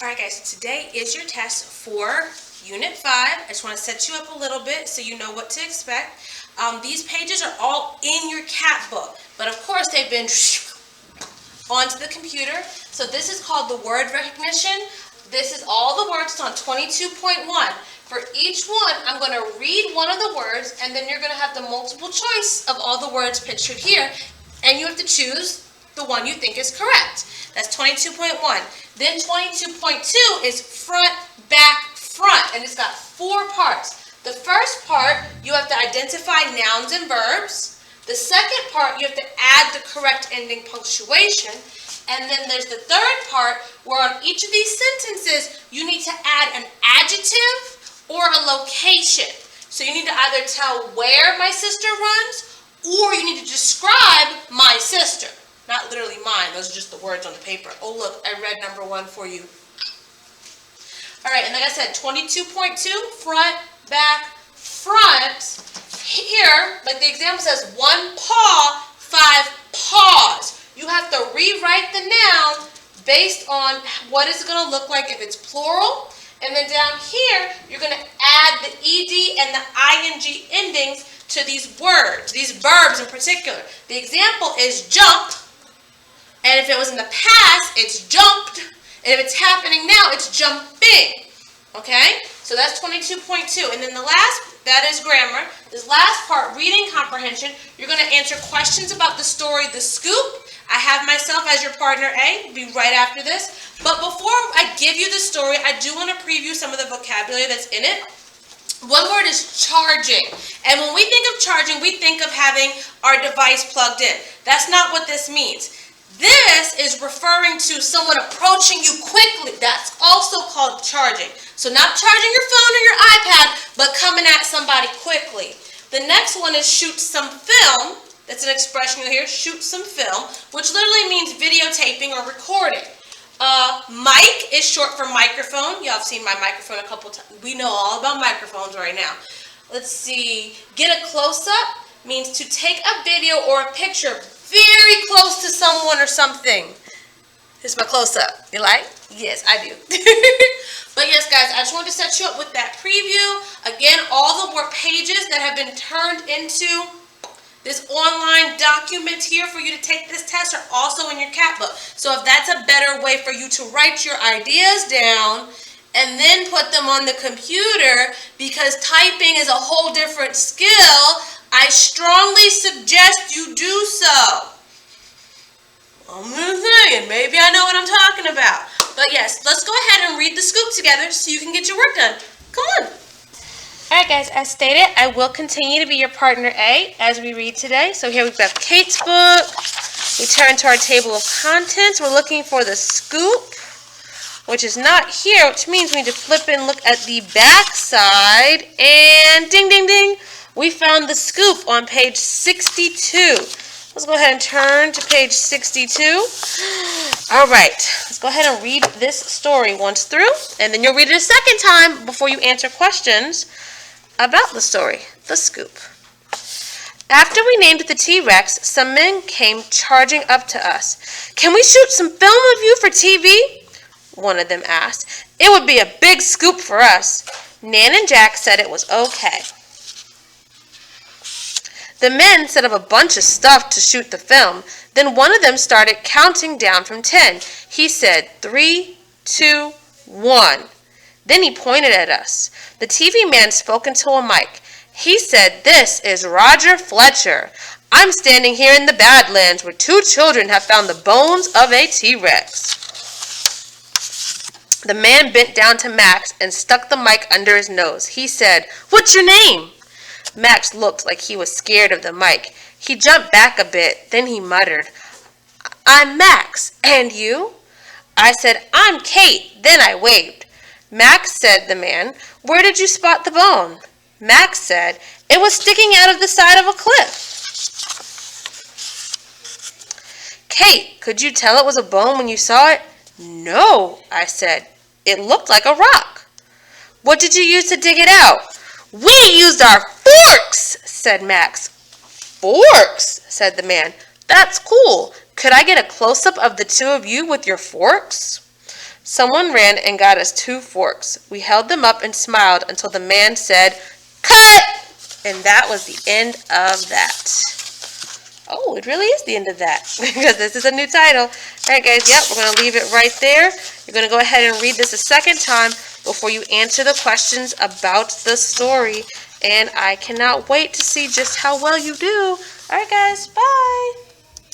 Alright guys, so today is your test for Unit 5. I just want to set you up a little bit so you know what to expect. These pages are all in your cat book, but of course they've been onto the computer. So this is called the word recognition. This is all the words. It's on 22.1. For each one, I'm going to read one of the words, and then you're going to have the multiple choice of all the words pictured here, and you have to choose the one you think is correct. That's 22.1. Then 22.2 is front, back, front, and it's got 4 parts. The first part, you have to identify nouns and verbs. The second part, you have to add the correct ending punctuation. And then there's the third part, where on each of these sentences, you need to add an adjective or a location. So you need to either tell where my sister runs, or you need to describe my sister. Not literally mine, those are just the words on the paper. Oh look, I read number 1 for you. Alright, and like I said, 22.2, front, back, front. Here, like the example says, 1 paw, 5 paws. You have to rewrite the noun based on what it's going to look like if it's plural. And then down here, you're going to add the ed and the ing endings to these words, these verbs in particular. The example is jump. And if it was in the past, it's jumped. And if it's happening now, it's jumping. Okay? So that's 22.2. And then the last, that is grammar. This last part, reading comprehension, you're going to answer questions about the story, The Scoop. I have myself as your partner A. It'll be right after this. But before I give you the story, I do want to preview some of the vocabulary that's in it. One word is charging. And when we think of charging, we think of having our device plugged in. That's not what this means. This is referring to someone approaching you quickly. That's also called charging. So not charging your phone or your iPad, but coming at somebody quickly. The next one is shoot some film. That's an expression you'll hear, shoot some film, which literally means videotaping or recording. Mic is short for microphone. Y'all have seen my microphone a couple times. We know all about microphones right now. Let's see. Get a close-up means to take a video or a picture very close to someone or something. Here's my close-up. You like? Yes, I do. But yes, guys, I just wanted to set you up with that preview. Again, all the work pages that have been turned into this online document here for you to take this test are also in your cat book. So if that's a better way for you to write your ideas down and then put them on the computer, because typing is a whole different skill, I strongly suggest you do so. I'm just saying, maybe I know what I'm talking about. But yes, let's go ahead and read the scoop together so you can get your work done. Come on. Alright guys, as stated, I will continue to be your partner A as we read today. So here we've got Kate's book. We turn to our table of contents. We're looking for the scoop, which is not here, which means we need to flip and look at the back side. And ding, ding, ding, we found the scoop on page 62. Let's go ahead and turn to page 62. Alright, let's go ahead and read this story once through, and then you'll read it a second time before you answer questions about the story, The Scoop. After we named the T-Rex, some men came charging up to us. "Can we shoot some film of you for TV?" one of them asked. "It would be a big scoop for us." Nan and Jack said it was okay. The men set up a bunch of stuff to shoot the film. Then one of them started counting down from 10. He said, 3, 2, 1. Then he pointed at us. The TV man spoke into a mic. He said, "This is Roger Fletcher. I'm standing here in the Badlands where 2 children have found the bones of a T-Rex." The man bent down to Max and stuck the mic under his nose. He said, "What's your name?" Max looked like he was scared of the mic. He jumped back a bit. Then he muttered, "I'm Max. And you?" I said, "I'm Kate." Then I waved. "Max," said the man, "where did you spot the bone?" Max said, "It was sticking out of the side of a cliff." "Kate, could you tell it was a bone when you saw it?" "No," I said. "It looked like a rock." "What did you use to dig it out?" "We used our forks," said Max. "Forks?" said the man. "That's cool. Could I get a close-up of the 2 of you with your forks?" Someone ran and got us 2 forks. We held them up and smiled until the man said, "Cut!" And that was the end of that. Oh, it really is the end of that because this is a new title. All right, guys, yep, we're going to leave it right there. You're going to go ahead and read this a second time before you answer the questions about the story. And I cannot wait to see just how well you do. All right, guys, bye.